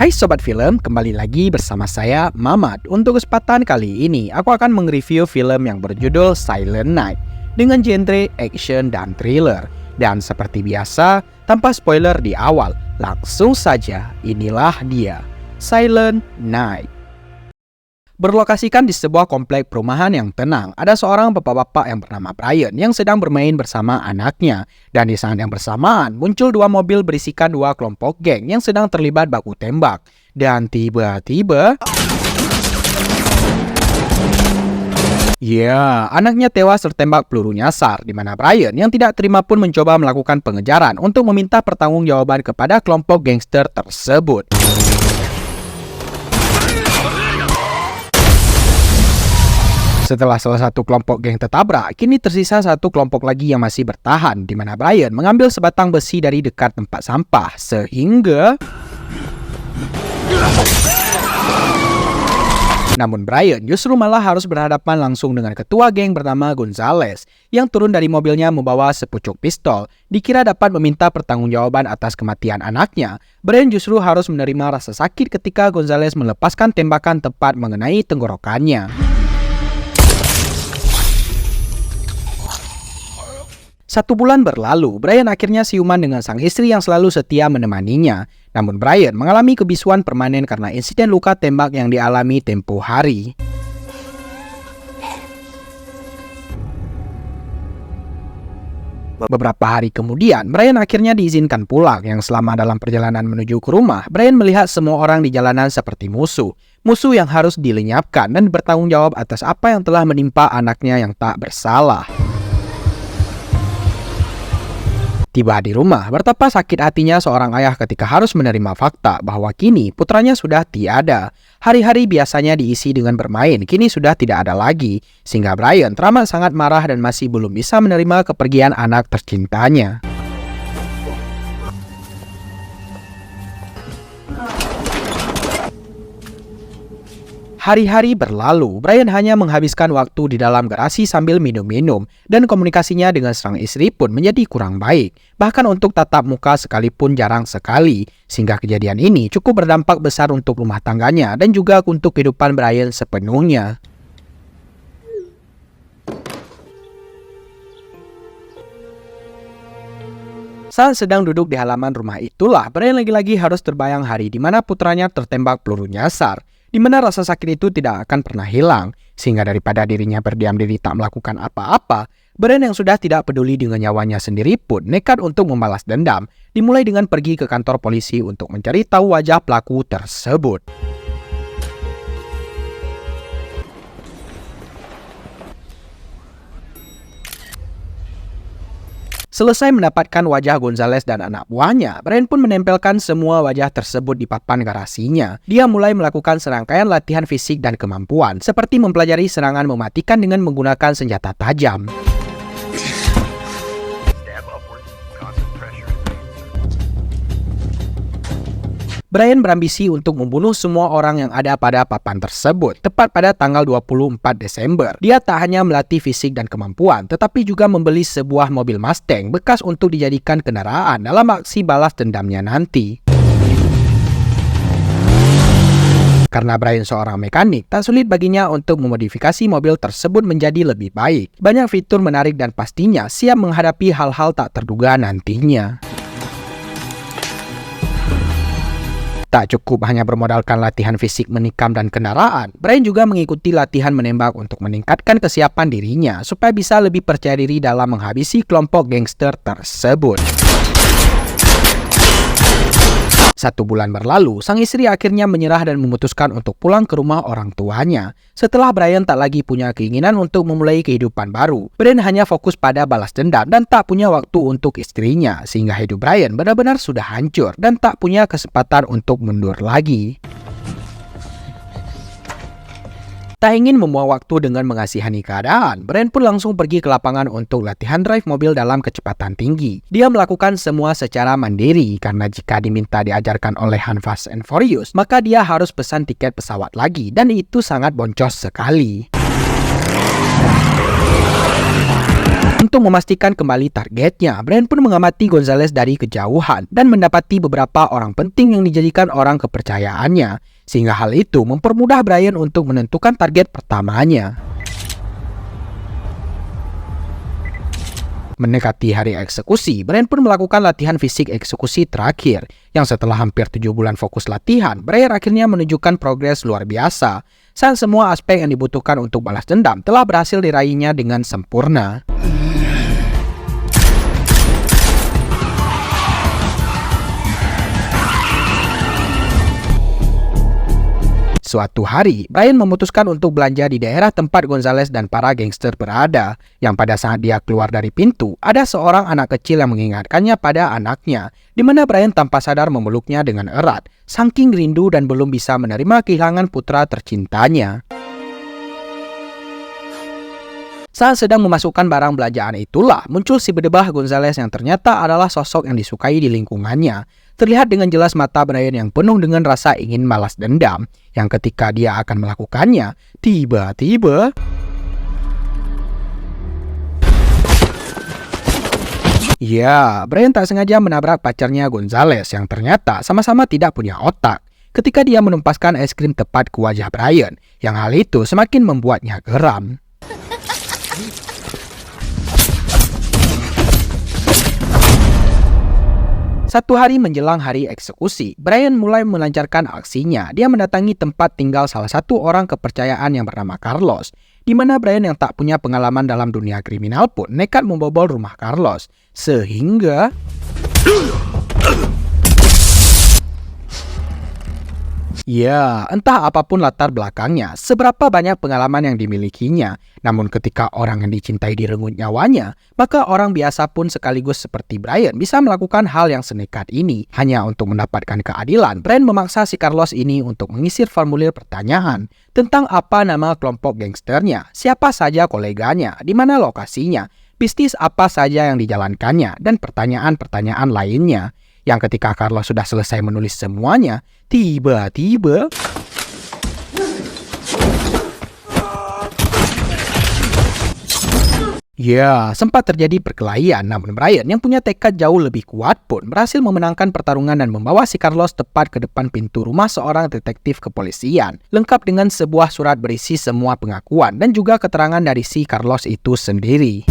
Hai Sobat Film, kembali lagi bersama saya, Mamat. Untuk kesempatan kali ini, aku akan mereview film yang berjudul Silent Night dengan genre action dan thriller. Dan seperti biasa, tanpa spoiler di awal, langsung saja inilah dia, Silent Night. Berlokasikan di sebuah komplek perumahan yang tenang, ada seorang bapak-bapak yang bernama Brian yang sedang bermain bersama anaknya. Dan di saat yang bersamaan, muncul dua mobil berisikan dua kelompok geng yang sedang terlibat baku tembak. Dan tiba-tiba... anaknya tewas tertembak peluru nyasar, di mana Brian yang tidak terima pun mencoba melakukan pengejaran untuk meminta pertanggungjawaban kepada kelompok gangster tersebut. Setelah salah satu kelompok geng tertabrak, kini tersisa satu kelompok lagi yang masih bertahan, di mana Brian mengambil sebatang besi dari dekat tempat sampah, sehingga... Namun Brian justru malah harus berhadapan langsung dengan ketua geng bernama Gonzales, yang turun dari mobilnya membawa sepucuk pistol, dikira dapat meminta pertanggungjawaban atas kematian anaknya. Brian justru harus menerima rasa sakit ketika Gonzales melepaskan tembakan tepat mengenai tenggorokannya. 1 bulan berlalu, Brian akhirnya siuman dengan sang istri yang selalu setia menemaninya. Namun Brian mengalami kebisuan permanen karena insiden luka tembak yang dialami tempo hari. Beberapa hari kemudian, Brian akhirnya diizinkan pulang. Yang selama dalam perjalanan menuju ke rumah, Brian melihat semua orang di jalanan seperti musuh. Musuh yang harus dilenyapkan dan bertanggung jawab atas apa yang telah menimpa anaknya yang tak bersalah. Tiba di rumah, betapa sakit hatinya seorang ayah ketika harus menerima fakta bahwa kini putranya sudah tiada. Hari-hari biasanya diisi dengan bermain, kini sudah tidak ada lagi. Sehingga Brian teramat sangat marah dan masih belum bisa menerima kepergian anak tercintanya. Hari-hari berlalu, Brian hanya menghabiskan waktu di dalam garasi sambil minum-minum, dan komunikasinya dengan sang istri pun menjadi kurang baik, bahkan untuk tatap muka sekalipun jarang sekali, sehingga kejadian ini cukup berdampak besar untuk rumah tangganya dan juga untuk kehidupan Brian sepenuhnya. Saat sedang duduk di halaman rumah itulah, Brian lagi-lagi harus terbayang hari di mana putranya tertembak peluru nyasar, di mana rasa sakit itu tidak akan pernah hilang, sehingga daripada dirinya berdiam diri tak melakukan apa-apa, Brian yang sudah tidak peduli dengan nyawanya sendiri pun nekat untuk membalas dendam, dimulai dengan pergi ke kantor polisi untuk mencari tahu wajah pelaku tersebut. Selesai mendapatkan wajah Gonzales dan anak buahnya, Brian pun menempelkan semua wajah tersebut di papan garasinya. Dia mulai melakukan serangkaian latihan fisik dan kemampuan, seperti mempelajari serangan mematikan dengan menggunakan senjata tajam. Brian berambisi untuk membunuh semua orang yang ada pada papan tersebut. Tepat pada tanggal 24 Desember, dia tak hanya melatih fisik dan kemampuan, tetapi juga membeli sebuah mobil Mustang bekas untuk dijadikan kendaraan dalam aksi balas dendamnya nanti. Karena Brian seorang mekanik, tak sulit baginya untuk memodifikasi mobil tersebut menjadi lebih baik. Banyak fitur menarik dan pastinya siap menghadapi hal-hal tak terduga nantinya. Tak cukup hanya bermodalkan latihan fisik menikam dan kendaraan, Brian juga mengikuti latihan menembak untuk meningkatkan kesiapan dirinya supaya bisa lebih percaya diri dalam menghabisi kelompok gangster tersebut. 1 bulan berlalu, sang istri akhirnya menyerah dan memutuskan untuk pulang ke rumah orang tuanya. Setelah Brian tak lagi punya keinginan untuk memulai kehidupan baru, Brian hanya fokus pada balas dendam dan tak punya waktu untuk istrinya, sehingga hidup Brian benar-benar sudah hancur dan tak punya kesempatan untuk mundur lagi. Tak ingin membuang waktu dengan mengasihani keadaan, Brian pun langsung pergi ke lapangan untuk latihan drive mobil dalam kecepatan tinggi. Dia melakukan semua secara mandiri, karena jika diminta diajarkan oleh Han Fast and Furious, maka dia harus pesan tiket pesawat lagi, dan itu sangat boncos sekali. Untuk memastikan kembali targetnya, Brian pun mengamati Gonzales dari kejauhan dan mendapati beberapa orang penting yang dijadikan orang kepercayaannya, sehingga hal itu mempermudah Brian untuk menentukan target pertamanya. Mendekati hari eksekusi, Brian pun melakukan latihan fisik eksekusi terakhir, yang setelah hampir 7 bulan fokus latihan, Brian akhirnya menunjukkan progres luar biasa, saat semua aspek yang dibutuhkan untuk balas dendam telah berhasil diraihnya dengan sempurna. Suatu hari, Brian memutuskan untuk belanja di daerah tempat Gonzales dan para gangster berada, yang pada saat dia keluar dari pintu, ada seorang anak kecil yang mengingatkannya pada anaknya, di mana Brian tanpa sadar memeluknya dengan erat, saking rindu dan belum bisa menerima kehilangan putra tercintanya. Saat sedang memasukkan barang belanjaan itulah, muncul si berdebah Gonzales yang ternyata adalah sosok yang disukai di lingkungannya. Terlihat dengan jelas mata Brian yang penuh dengan rasa ingin balas dendam, yang ketika dia akan melakukannya, tiba-tiba ya, Brian tak sengaja menabrak pacarnya Gonzales yang ternyata sama-sama tidak punya otak. Ketika dia menumpaskan es krim tepat ke wajah Brian, yang hal itu semakin membuatnya geram. Satu hari menjelang hari eksekusi, Brian mulai melancarkan aksinya. Dia mendatangi tempat tinggal salah satu orang kepercayaan yang bernama Carlos, di mana Brian yang tak punya pengalaman dalam dunia kriminal pun nekat membobol rumah Carlos, sehingga ya, entah apapun latar belakangnya, seberapa banyak pengalaman yang dimilikinya, namun ketika orang yang dicintai direnggut nyawanya, maka orang biasa pun sekaligus seperti Brian bisa melakukan hal yang senekat ini. Hanya untuk mendapatkan keadilan, Brian memaksa si Carlos ini untuk mengisir formulir pertanyaan tentang apa nama kelompok gangsternya, siapa saja koleganya, di mana lokasinya, bisnis apa saja yang dijalankannya, dan pertanyaan-pertanyaan lainnya. Yang ketika Carlos sudah selesai menulis semuanya, tiba-tiba ya, sempat terjadi perkelahian, namun Brian yang punya tekad jauh lebih kuat pun berhasil memenangkan pertarungan dan membawa si Carlos tepat ke depan pintu rumah seorang detektif kepolisian, lengkap dengan sebuah surat berisi semua pengakuan dan juga keterangan dari si Carlos itu sendiri.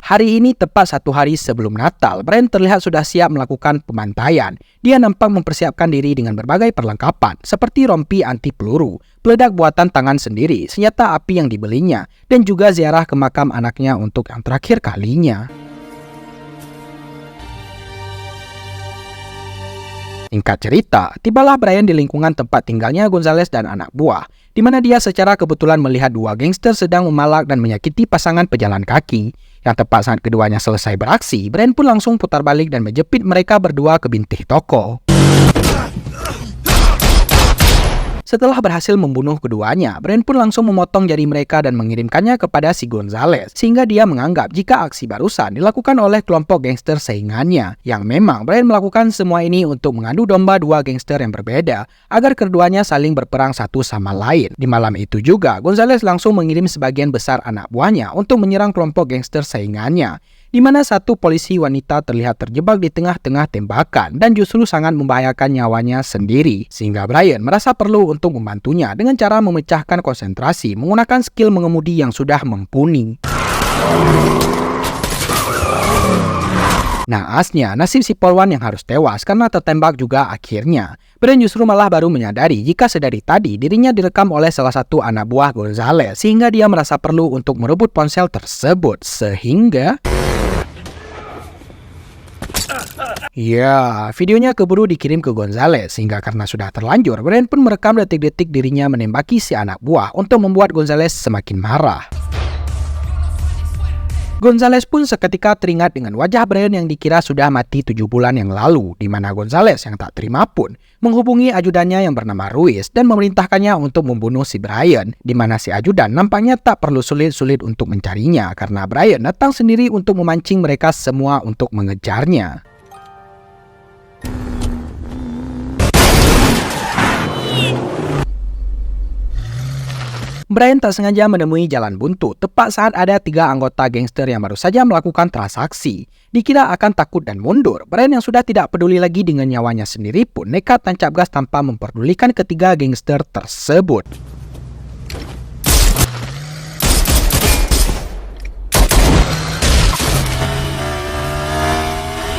Hari ini tepat 1 hari sebelum Natal, Brian terlihat sudah siap melakukan pemantaian. Dia nampak mempersiapkan diri dengan berbagai perlengkapan, seperti rompi anti peluru, peledak buatan tangan sendiri, senjata api yang dibelinya, dan juga ziarah ke makam anaknya untuk yang terakhir kalinya. Singkat cerita, tibalah Brian di lingkungan tempat tinggalnya Gonzales dan anak buah, di mana dia secara kebetulan melihat 2 gangster sedang memalak dan menyakiti pasangan pejalan kaki. Yang tepat saat keduanya selesai beraksi, Brian pun langsung putar balik dan menjepit mereka berdua ke bintih toko. Setelah berhasil membunuh keduanya, Brian pun langsung memotong jari mereka dan mengirimkannya kepada si Gonzales, sehingga dia menganggap jika aksi barusan dilakukan oleh kelompok gangster saingannya, yang memang Brian melakukan semua ini untuk mengadu domba 2 gangster yang berbeda, agar keduanya saling berperang satu sama lain. Di malam itu juga, Gonzales langsung mengirim sebagian besar anak buahnya untuk menyerang kelompok gangster saingannya, di mana satu polisi wanita terlihat terjebak di tengah-tengah tembakan dan justru sangat membahayakan nyawanya sendiri, sehingga Brian merasa perlu untuk membantunya dengan cara memecahkan konsentrasi menggunakan skill mengemudi yang sudah mumpuni. Naasnya, nasib si polwan yang harus tewas karena tertembak juga akhirnya. Brian justru malah baru menyadari jika sedari tadi dirinya direkam oleh salah satu anak buah Gonzales, sehingga dia merasa perlu untuk merebut ponsel tersebut, sehingga ya, videonya keburu dikirim ke Gonzales, sehingga karena sudah terlanjur, Brian pun merekam detik-detik dirinya menembaki si anak buah untuk membuat Gonzales semakin marah. Gonzales pun seketika teringat dengan wajah Brian yang dikira sudah mati 7 bulan yang lalu, di mana Gonzales yang tak terima pun menghubungi ajudannya yang bernama Ruiz dan memerintahkannya untuk membunuh si Brian, di mana si ajudan nampaknya tak perlu sulit-sulit untuk mencarinya karena Brian datang sendiri untuk memancing mereka semua untuk mengejarnya. Brian tak sengaja menemui jalan buntu tepat saat ada 3 anggota gangster yang baru saja melakukan transaksi. Dikira akan takut dan mundur, Brian yang sudah tidak peduli lagi dengan nyawanya sendiri pun nekat tancap gas tanpa memperdulikan ketiga gangster tersebut.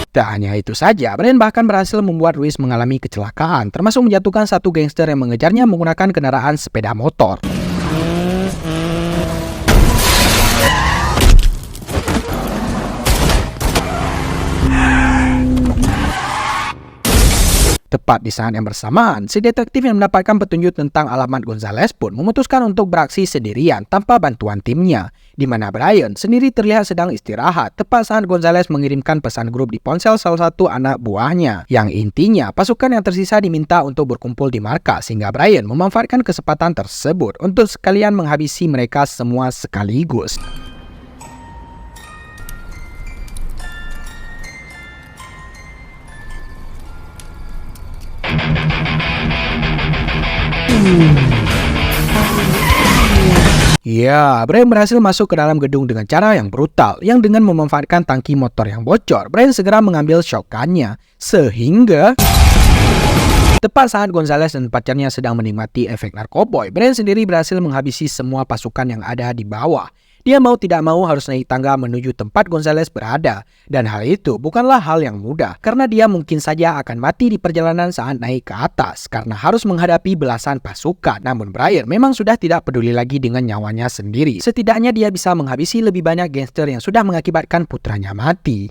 Tak hanya itu saja, Brian bahkan berhasil membuat Ruiz mengalami kecelakaan, termasuk menjatuhkan satu gangster yang mengejarnya menggunakan kendaraan sepeda motor. Tepat di saat yang bersamaan, si detektif yang mendapatkan petunjuk tentang alamat Gonzales pun memutuskan untuk beraksi sendirian tanpa bantuan timnya, di mana Brian sendiri terlihat sedang istirahat tepat saat Gonzales mengirimkan pesan grup di ponsel salah satu anak buahnya, yang intinya pasukan yang tersisa diminta untuk berkumpul di markas, sehingga Brian memanfaatkan kesempatan tersebut untuk sekalian menghabisi mereka semua sekaligus. Ya, Brian berhasil masuk ke dalam gedung dengan cara yang brutal, yang dengan memanfaatkan tangki motor yang bocor, Brian segera mengambil shotgunnya, sehingga tepat saat Gonzales dan pacarnya sedang menikmati efek narkoboy, Brian sendiri berhasil menghabisi semua pasukan yang ada di bawah. Dia mau tidak mau harus naik tangga menuju tempat Gonzales berada, dan hal itu bukanlah hal yang mudah, karena dia mungkin saja akan mati di perjalanan saat naik ke atas, karena harus menghadapi belasan pasukan. Namun Brian memang sudah tidak peduli lagi dengan nyawanya sendiri. Setidaknya dia bisa menghabisi lebih banyak gangster yang sudah mengakibatkan putranya mati.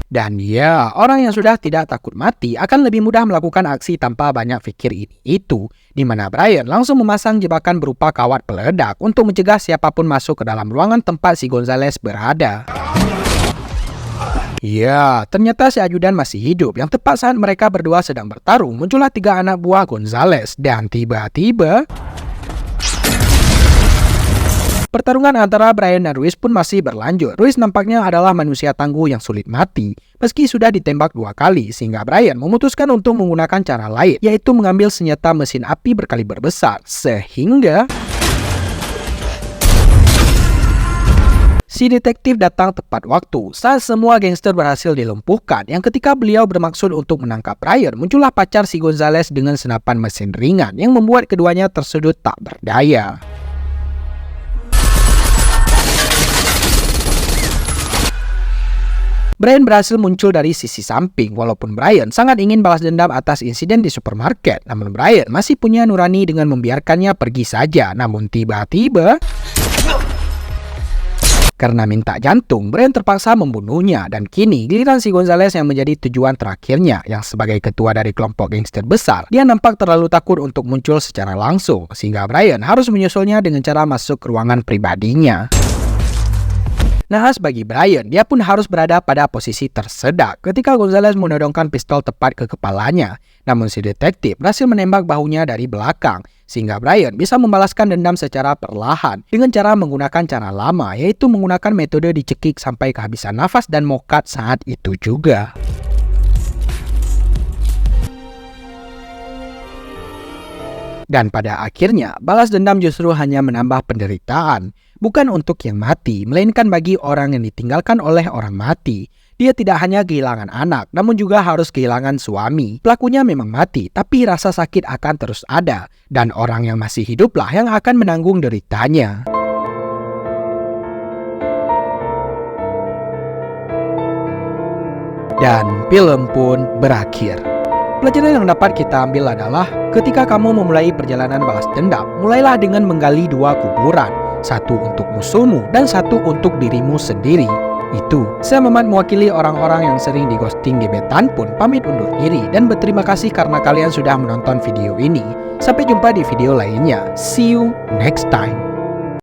Dan ya, orang yang sudah tidak takut mati akan lebih mudah melakukan aksi tanpa banyak pikir ini itu, di mana Brian langsung memasang jebakan berupa kawat peledak untuk mencegah siapapun masuk ke dalam ruangan tempat si Gonzales berada. Ya, ternyata si ajudan masih hidup, yang tepat saat mereka berdua sedang bertarung, muncullah 3 anak buah Gonzales, dan tiba-tiba pertarungan antara Brian dan Ruiz pun masih berlanjut. Ruiz nampaknya adalah manusia tangguh yang sulit mati, meski sudah ditembak 2 kali, sehingga Brian memutuskan untuk menggunakan cara lain, yaitu mengambil senjata mesin api berkaliber besar, sehingga si detektif datang tepat waktu saat semua gangster berhasil dilumpuhkan, yang ketika beliau bermaksud untuk menangkap Brian, muncullah pacar si Gonzales dengan senapan mesin ringan yang membuat keduanya tersudut tak berdaya. Brian berhasil muncul dari sisi samping, walaupun Brian sangat ingin balas dendam atas insiden di supermarket. Namun Brian masih punya nurani dengan membiarkannya pergi saja. Namun tiba-tiba, karena minta jantung, Brian terpaksa membunuhnya. Dan kini giliran si Gonzales yang menjadi tujuan terakhirnya, yang sebagai ketua dari kelompok gangster besar. Dia nampak terlalu takut untuk muncul secara langsung, sehingga Brian harus menyusulnya dengan cara masuk ke ruangan pribadinya. Nahas bagi Brian, dia pun harus berada pada posisi tersedak ketika Gonzales menodongkan pistol tepat ke kepalanya. Namun si detektif berhasil menembak bahunya dari belakang, sehingga Brian bisa membalaskan dendam secara perlahan dengan cara menggunakan cara lama, yaitu menggunakan metode dicekik sampai kehabisan nafas dan mokat saat itu juga. Dan pada akhirnya, balas dendam justru hanya menambah penderitaan. Bukan untuk yang mati, melainkan bagi orang yang ditinggalkan oleh orang mati. Dia tidak hanya kehilangan anak, namun juga harus kehilangan suami. Pelakunya memang mati, tapi rasa sakit akan terus ada. Dan orang yang masih hiduplah yang akan menanggung deritanya. Dan film pun berakhir. Pelajaran yang dapat kita ambil adalah ketika kamu memulai perjalanan balas dendam, mulailah dengan menggali 2 kuburan, satu untuk musuhmu dan satu untuk dirimu sendiri. Itu, saya Mamat mewakili orang-orang yang sering di ghosting gebetan pun pamit undur diri dan berterima kasih karena kalian sudah menonton video ini. Sampai jumpa di video lainnya. See you next time.